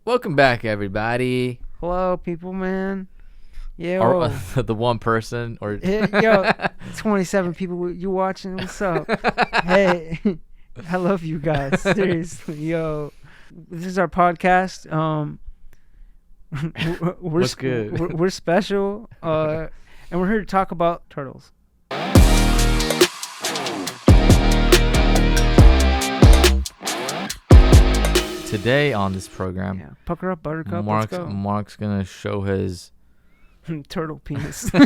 Welcome back, everybody. Hello, people, man. Yo, The one person, or yo, 27 people you watching. What's up? Hey, I love you guys. Seriously, yo, this is our podcast. What's good? We're special, and we're here to talk about turtles. Today on this program, Yeah, pucker up, buttercup. Let's go. Mark's gonna show his turtle penis to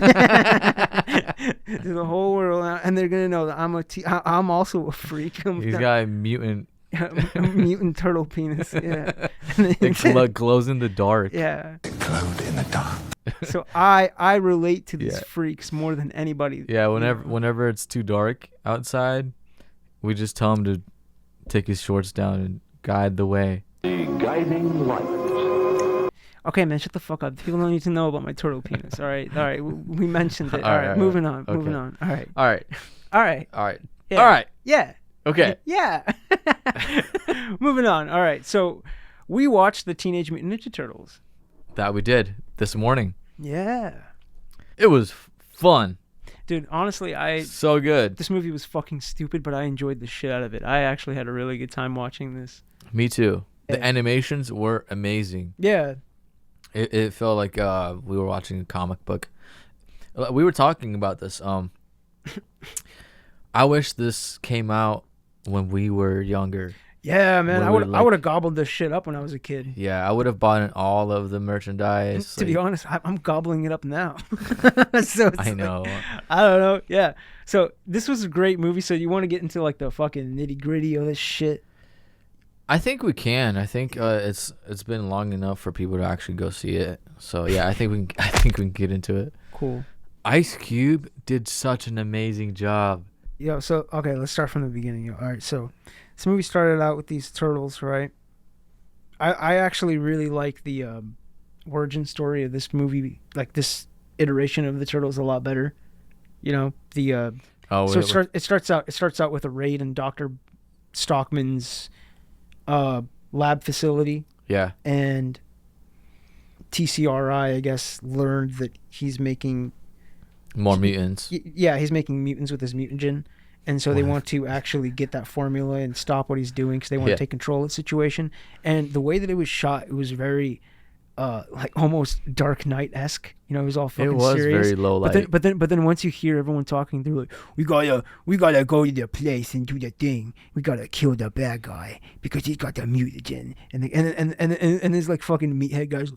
the whole world, and they're gonna know that I'm also a freak. He's got a mutant. A mutant turtle penis. Yeah, It glows in the dark. Yeah, It glowed in the dark. so I relate to these Yeah. freaks more than anybody. Yeah, whenever it's too dark outside, we just tell him to take his shorts down and guide the way. The guiding light. Okay, man, shut the fuck up. People don't need to know about my turtle penis. All right. We mentioned it. All All right, right, moving on. okay. Moving on. All right. All right. Yeah. All right. Yeah. Okay. Yeah. Moving on. All right. So we watched the Teenage Mutant Ninja Turtles. That we did this morning. Yeah. It was fun. Dude, honestly, So good. this movie was fucking stupid, but I enjoyed the shit out of it. I actually had a really good time watching this. Me too. The Yeah. animations were amazing. Yeah. It felt like we were watching a comic book. We were talking about this. I wish this came out when we were younger. Yeah, man. Where I would have gobbled this shit up when I was a kid. Yeah, I would have bought all of the merchandise. To be honest, I'm gobbling it up now. So it's I know. I don't know. Yeah. So this was a great movie. So you want to get into like the fucking nitty gritty of this shit? I think we can. I think it's been long enough for people to actually go see it. So yeah, I think we can get into it. Cool. Ice Cube did such an amazing job. Yo, so okay, let's start from the beginning. Yo. All right, so this movie started out with these turtles, right? I actually really like the origin story of this movie, like this iteration of the turtles, a lot better. You know, the it starts out with a raid in Dr. Stockman's lab facility. Yeah. And TCRI, I guess, learned that he's making More mutants. he's making mutants with his mutagen, and so they want to actually get that formula and stop what he's doing because they want to take control of the situation. And the way that it was shot, it was very like almost Dark Knight-esque. You know, it was all fucking serious. It was very low light. But then once you hear everyone talking, they're like, we gotta go to the place and do the thing. We gotta kill the bad guy because he's got the mutagen. And there's like fucking meathead guys.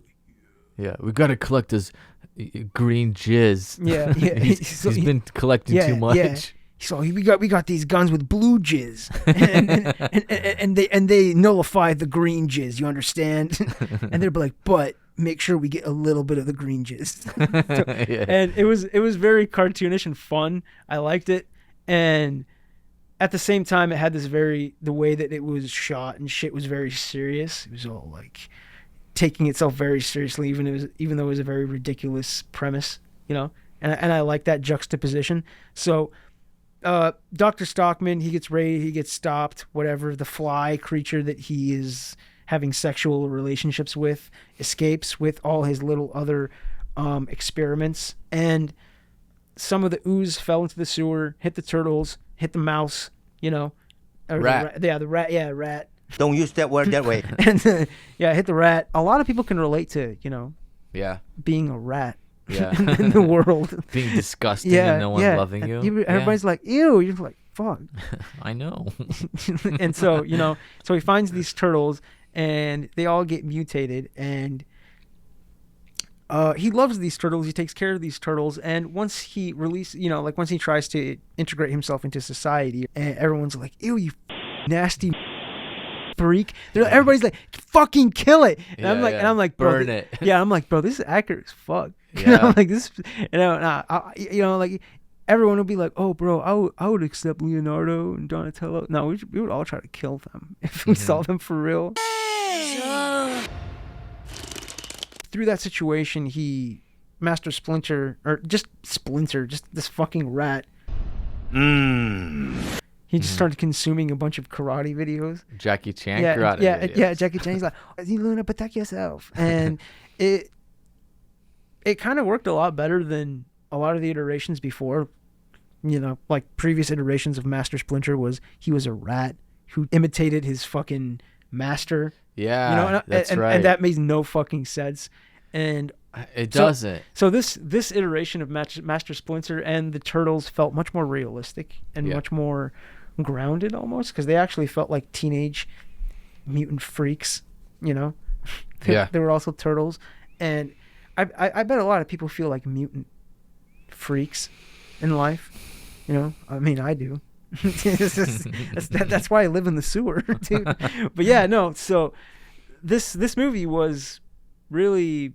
Yeah, we gotta collect this green jizz. Yeah. he's been collecting too much. Yeah. So we got these guns with blue jizz, and they nullify the green jizz. You understand? And they're like, but make sure we get a little bit of the green jizz. Yeah. And it was very cartoonish and fun. I liked it, and at the same time, it had this the way that it was shot and shit was very serious. It was all like taking itself very seriously, even though it was a very ridiculous premise, you know. And I like that juxtaposition. So. Dr. Stockman, he gets raided, he gets stopped, whatever. The fly creature that he is having sexual relationships with escapes with all his little other experiments. And some of the ooze fell into the sewer, hit the turtles, hit the mouse, you know. Rat. The rat. Don't use that word that way. And hit the rat. A lot of people can relate to, you know, Yeah. being a rat. Yeah. in the world. Being disgusting and no one loving you. Everybody's like, ew. You're like, fuck. I know. And so, you know, so he finds these turtles and they all get mutated, and he loves these turtles. He takes care of these turtles. And once he once he tries to integrate himself into society, and everyone's like, ew, you nasty freak. Everybody's like, fucking kill it. And I'm like, bro, burn it. Yeah, I'm like, bro, this is accurate as fuck. Yeah. Like this, like everyone would be like, oh, bro, I would accept Leonardo and Donatello. No, we would all try to kill them if we saw them for real. Through that situation, Master Splinter, just this fucking rat. He just started consuming a bunch of karate videos. Jackie Chan Yeah, karate yeah, videos. yeah. Jackie Chan. He's like, "You learn to protect yourself," and it kind of worked a lot better than a lot of the iterations before. You know, like previous iterations of Master Splinter he was a rat who imitated his fucking master. Yeah, You know, that's right. and that made no fucking sense. And It doesn't. so this iteration of Master Splinter and the Turtles felt much more realistic and much more grounded almost, because they actually felt like teenage mutant freaks, you know. They were also turtles, and I bet a lot of people feel like mutant freaks in life, you know. I mean, I do. That's why I live in the sewer, dude. But yeah, no, so this movie was really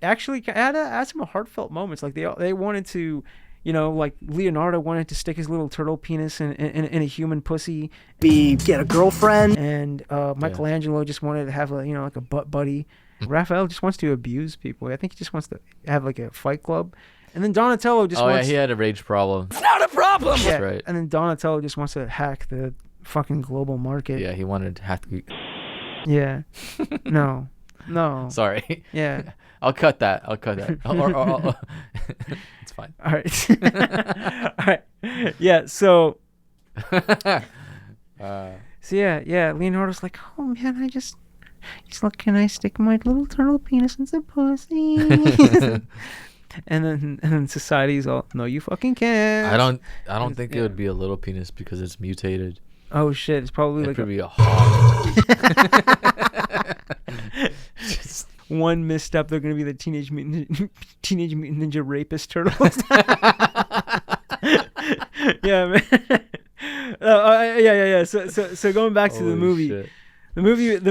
actually had some heartfelt moments. Like they wanted to, you know, like Leonardo wanted to stick his little turtle penis in a human pussy, get a girlfriend, and Michelangelo just wanted to have like a butt buddy. Raphael just wants to abuse people. I think he just wants to have like a fight club. And then Donatello just wants... Oh, yeah, he had a rage problem. It's not a problem! That's right. And then Donatello just wants to hack the fucking global market. Yeah, he wanted to have to... Yeah. No. Sorry. Yeah. I'll cut that. It's fine. All right. All right. Yeah, so... yeah, Leonardo's like, oh, man, he's like, can I stick my little turtle penis in some pussy? And then society's all, no, you fucking can't. I don't think it would be a little penis because it's mutated. Oh shit! It's probably It like could be a hog. just one misstep, they're gonna be the Teenage Mutant Ninja Rapist Turtles. Yeah, man. Yeah. So going back to the movie. Shit. The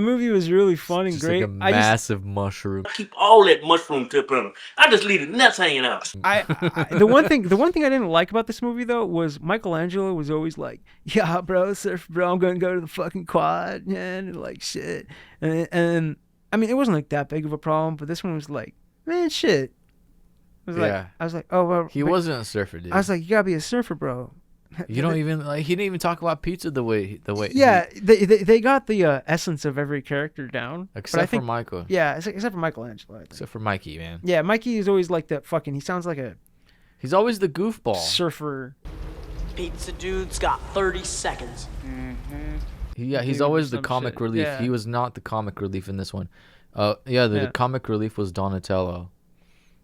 movie was really fun and Just great. like a massive mushroom. Keep all that mushroom tip in them. I just leave the nuts hanging out. The one thing I didn't like about this movie though was Michelangelo was always like, yeah, bro, surf, bro, I'm gonna go to the fucking quad, man, and like shit. And I mean, it wasn't like that big of a problem, but this one was like, man, shit. It was like, I was like, oh, well, He wasn't a surfer, dude. I was like, you gotta be a surfer, bro. You don't even like. He didn't even talk about pizza the way. Yeah, they got the essence of every character down, Except for Michael. Yeah, except for Michelangelo. Except for Mikey, man. Yeah, Mikey is always like that fucking. He sounds like a. He's always the goofball. Surfer. Pizza dude's got 30 seconds. Yeah, he's always the some comic shit. relief. Yeah. He was not the comic relief in this one. The comic relief was Donatello.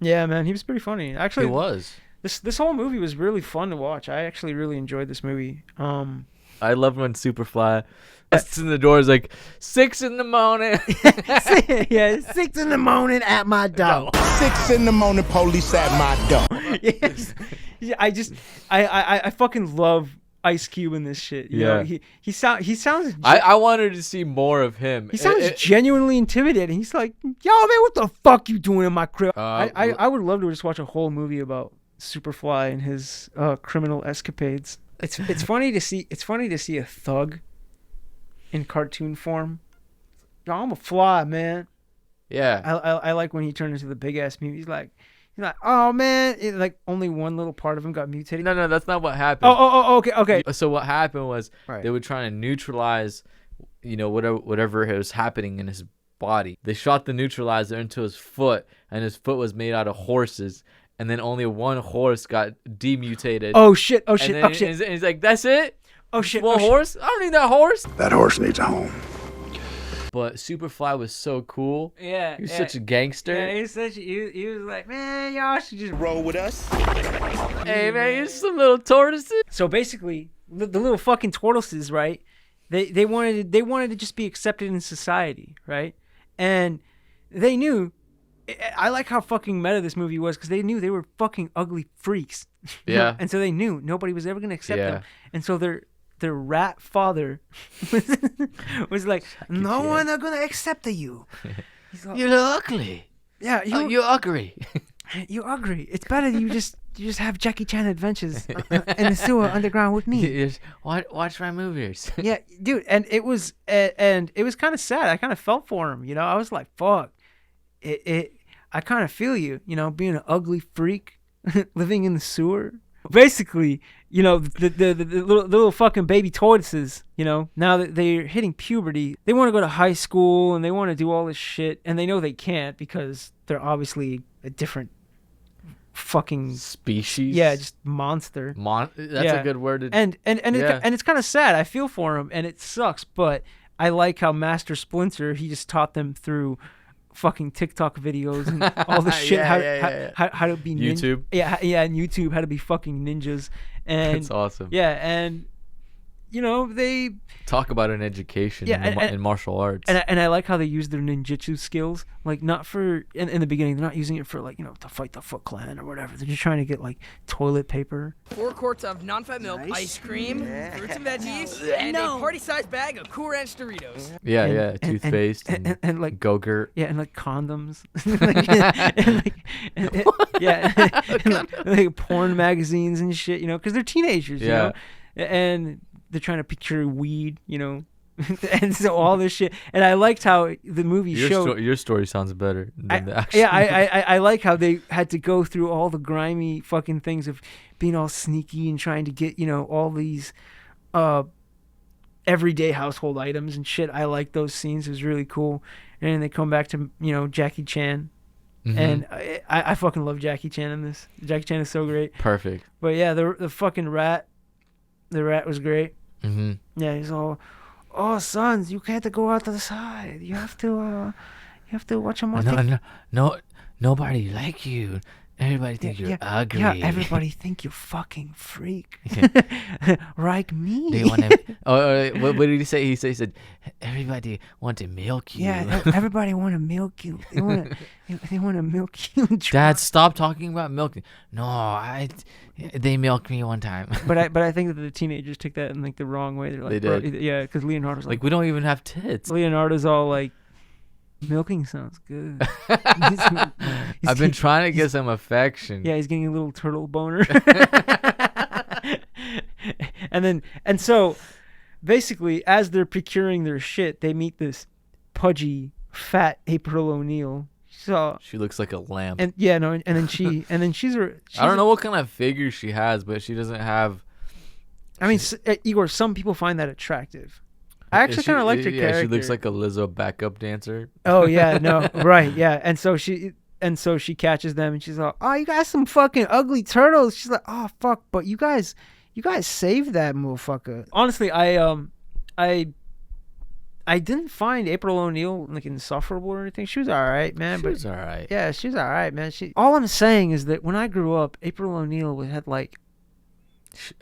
Yeah, man, he was pretty funny. Actually, He was. This whole movie was really fun to watch. I actually really enjoyed this movie. I love when Superfly busts in the door. Is like 6 in the morning. Yeah, 6 in the morning at my door. 6 in the morning, police at my door. Yes. Yeah, I fucking love Ice Cube in this shit. You know, he sounds. I wanted to see more of him. He sounds genuinely intimidating. He's like, yo, man, what the fuck you doing in my crib? I would love to just watch a whole movie about Superfly and his criminal escapades. It's funny to see. It's funny to see a thug in cartoon form. Yo, I'm a fly, man. Yeah. I like when he turned into the big ass mute. He's like, oh man, like only one little part of him got mutated. No, that's not what happened. Oh, okay. So what happened was Right. they were trying to neutralize, whatever was happening in his body. They shot the neutralizer into his foot, and his foot was made out of horses. And then only one horse got demutated. Oh shit! And then he's like, "That's it? Oh shit! One horse? I don't need that horse." That horse needs a home. But Superfly was so cool. Yeah, He was such a gangster. Yeah, he was like, man, y'all should just Roll with us. Hey man, you're some little tortoises. So basically, the little fucking tortoises, right? They wanted to just be accepted in society, right? And they knew. I like how fucking meta this movie was because they knew they were fucking ugly freaks. Yeah. And so they knew nobody was ever gonna accept Yeah. them. And so their rat father was like, no one are gonna accept you. He's like, You're ugly. yeah, You're ugly. you're ugly. It's better you just have Jackie Chan adventures in the sewer underground with me. You just watch my movies. Yeah, dude, and it was kind of sad. I kind of felt for him, I was like, fuck. I kind of feel you, being an ugly freak living in the sewer. basically, the little fucking baby tortoises, now that they're hitting puberty, they want to go to high school and they want to do all this shit, and they know they can't because they're obviously a different fucking species. Yeah, just monster. That's a good word. And it's kind of sad. I feel for him, and it sucks, but I like how Master Splinter, he just taught them through fucking TikTok videos and all the shit how to be YouTube. And YouTube, how to be fucking ninjas. And that's awesome. Yeah, and they talk about an education in martial arts. And I like how they use their ninjutsu skills, like not for in the beginning, they're not using it for like to fight the Foot Clan or whatever. They're just trying to get like toilet paper, 4 quarts of non-fat milk, ice cream, fruits and veggies, and a party-sized bag of Cool Ranch Doritos. Toothpaste and like Go-Gurt. Yeah, and like condoms. Like porn magazines and shit, because they're teenagers, you know, and they're trying to procure weed, and so all this shit. And I liked how the movie showed. Your story sounds better than the action. Yeah, I like how they had to go through all the grimy fucking things of being all sneaky and trying to get all these everyday household items and shit. I like those scenes. It was really cool. And then they come back to Jackie Chan. Mm-hmm. And I fucking love Jackie Chan in this. Jackie Chan is so great. Perfect. But yeah, the fucking rat. The rat was great. Mm-hmm. Yeah, he's all, oh, sons, you can't go out to the side. You have to watch them. No, nobody like you. Everybody think you're ugly. Yeah, everybody think you're fucking freak. Like me. They want to. What did he say? He said, everybody want to milk you. Yeah, everybody want to milk you. They want to milk you. Dad, stop talking about milking. No, they milked me one time. But I think that the teenagers took that in like the wrong way. They're like, they did. Yeah, because Leonardo's like, we don't even have tits. Leonardo's all like, milking sounds good. I've been trying to get some affection. Yeah, he's getting a little turtle boner. and so basically, as they're procuring their shit, they meet this pudgy, fat April O'Neil. So she looks like a lamp. And then she's I don't know what kind of figure she has, but she doesn't have. I mean, Igor, some people find that attractive. I actually kind of liked her character. Yeah, she looks like a Lizzo backup dancer. Oh yeah, no, right, yeah. And so she catches them, and she's like, "Oh, you guys some fucking ugly turtles." She's like, "Oh fuck," but you guys saved that motherfucker. Honestly, I didn't find April O'Neil like insufferable or anything. She was all right, man. She was all right. Yeah, she was all right, man. All I'm saying is that when I grew up, April O'Neil had like.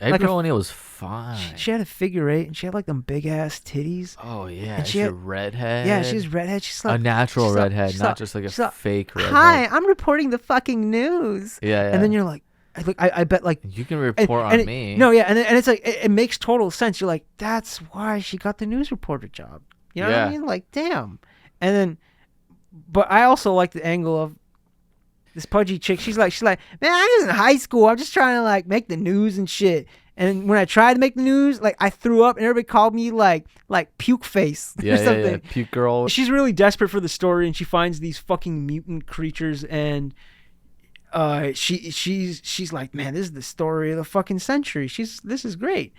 April O'Neil was fine. She had a figure 8, and she had like them big ass titties. Oh yeah, and she had a redhead. Yeah, she's redhead. She's like a natural redhead, not just like a fake redhead. Hi, I'm reporting the fucking news. Yeah. And then you're like, I bet like you can report on me. No, yeah, and it's like it makes total sense. You're like, that's why she got the news reporter job. You know what I mean? Like, damn. And then, but I also like the angle of. This pudgy chick, she's like, man, I was in high school. I'm just trying to like make the news and shit. And when I tried to make the news, like I threw up, and everybody called me like puke face or something. Yeah, puke girl. She's really desperate for the story, and she finds these fucking mutant creatures, and she's like, man, this is the story of the fucking century. This is great,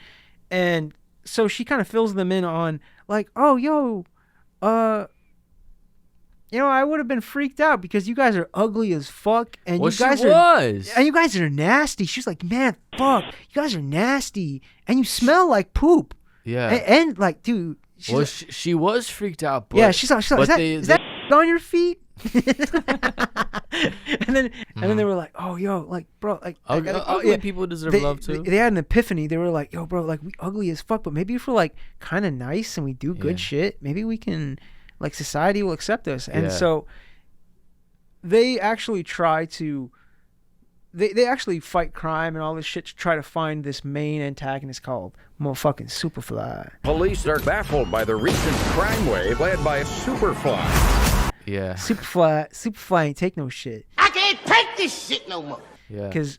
and so she kind of fills them in on like, oh, yo, I would have been freaked out because you guys are ugly as fuck, and you guys are nasty. She's like, man, fuck, you guys are nasty, and you smell like poop. Yeah, and like, dude. She was freaked out. But, yeah, she's like, is that on your feet? and then they were like, oh, yo, like, bro, like, ugly people deserve love too. They had an epiphany. They were like, yo, bro, like, we ugly as fuck, but maybe if we're like kind of nice and we do good shit, maybe we can. Like, society will accept us. And so they actually try to they actually fight crime and all this shit to try to find this main antagonist called motherfucking Superfly. Police are baffled by the recent crime wave led by Superfly. Yeah. Superfly ain't take no shit. I can't take this shit no more. Yeah. Because,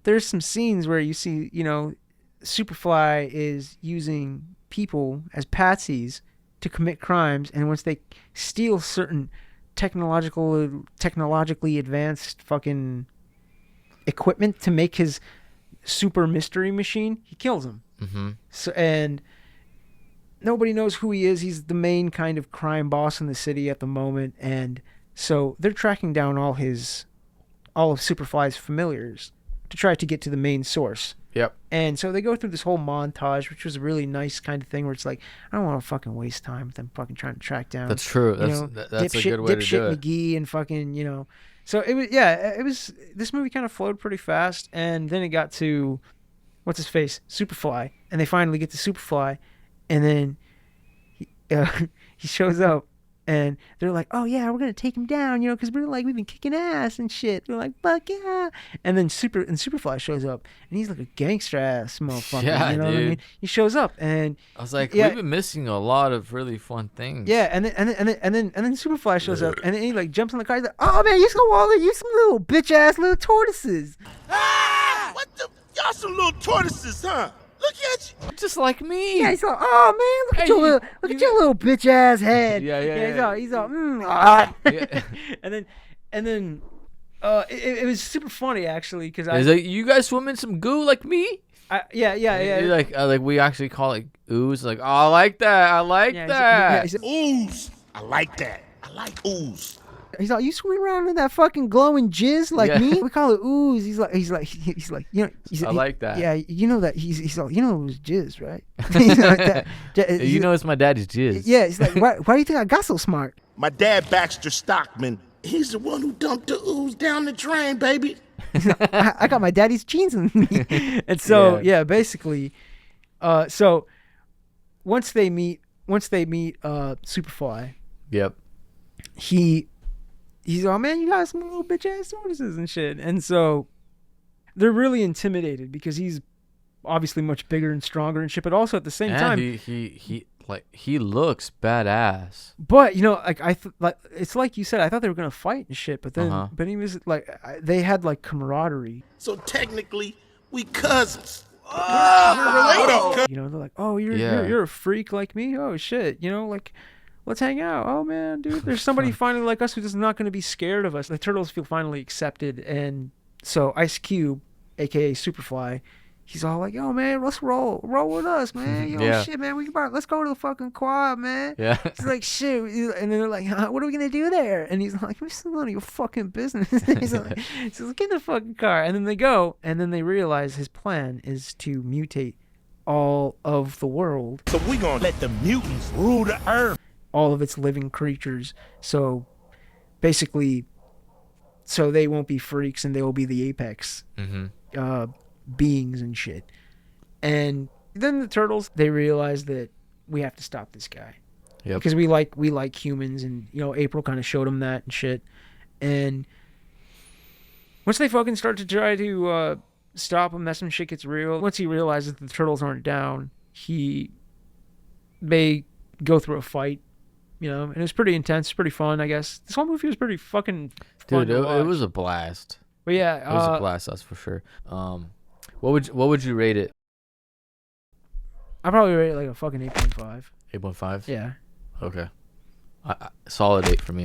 there's some scenes where you see, Superfly is using people as patsies to commit crimes, and once they steal certain technologically advanced fucking equipment to make his super mystery machine. He kills him. Mm-hmm. So and nobody knows who he is. He's the main kind of crime boss in the city at the moment, and so they're tracking down all of Superfly's familiars to try to get to the main source. Yep. And so they go through this whole montage, which was a really nice kind of thing where it's like, I don't want to fucking waste time with them fucking trying to track down. That's true. That's a good way to do it. McGee and fucking, So it was, this movie kind of flowed pretty fast. And then it got to, what's his face? Superfly. And they finally get to Superfly. And then he shows up. And they're like, oh, yeah, we're going to take him down, because we've been kicking ass and shit. They're like, fuck yeah. And then Superfly shows up, and he's like a gangster-ass motherfucker. Yeah, you know dude. what I mean? He shows up, and... I was like, we've been missing a lot of really fun things. Yeah, and then Superfly shows up, and then he, like, jumps in the car. He's like, oh, man, you some little bitch-ass little tortoises. Ah! What the? Y'all some little tortoises, huh? Look at you. Just like me. Yeah, he's like, oh man, look at your little bitch ass head. Yeah. He's all, Yeah. and then, it was super funny actually because He's like, you guys swim in some goo like me? Yeah. Like we actually call it ooze. Like, oh, I like that. I like that. He's Ooze. I like that. I like ooze. He's like, you swim around in that fucking glowing jizz like me? We call it ooze. He's like, I like that. Yeah, you know that he's like, it was jizz, right? He's like that. It's my daddy's jizz. Yeah, he's like, why do you think I got so smart? My dad, Baxter Stockman, he's the one who dumped the ooze down the drain, baby. I got my daddy's genes in me. And so, basically, so once they meet Superfly, Yep. he's oh man, you got some little bitch ass tortoises and shit. And so they're really intimidated because he's obviously much bigger and stronger and shit, but also at the same time he looks badass. But it's like you said, I thought they were gonna fight and shit, but then but he was like, they had like camaraderie. So technically, we cousins. They're like, oh, you're a freak like me. Oh shit, like, let's hang out. Oh man, dude, there's somebody finally like us who's not going to be scared of us. The turtles feel finally accepted, and so Ice Cube, aka Superfly, he's all like, yo man, let's roll with us, man. Shit, man, let's go to the fucking quad, man. Yeah. He's like, shit, and then they're like, what are we gonna do there? And he's like, it's none of your fucking business. he's like, get in the fucking car, and then they go, and then they realize his plan is to mutate all of the world. So we gonna let the mutants rule the earth. All of its living creatures. So basically, so they won't be freaks and they will be the apex beings and shit. And then the turtles, they realize that we have to stop this guy. Yep. Because we like humans, and April kind of showed them that and shit. And once they fucking start to try to stop him, that's when shit gets real. Once he realizes that the turtles aren't down, they go through a fight. And it was pretty intense, pretty fun, I guess. This whole movie was pretty fucking fun. Dude, it was a blast. But yeah, it was a blast, that's for sure. What would you rate it? I'd probably rate it like a fucking 8.5. 8.5? Yeah. Okay. Solid 8 for me.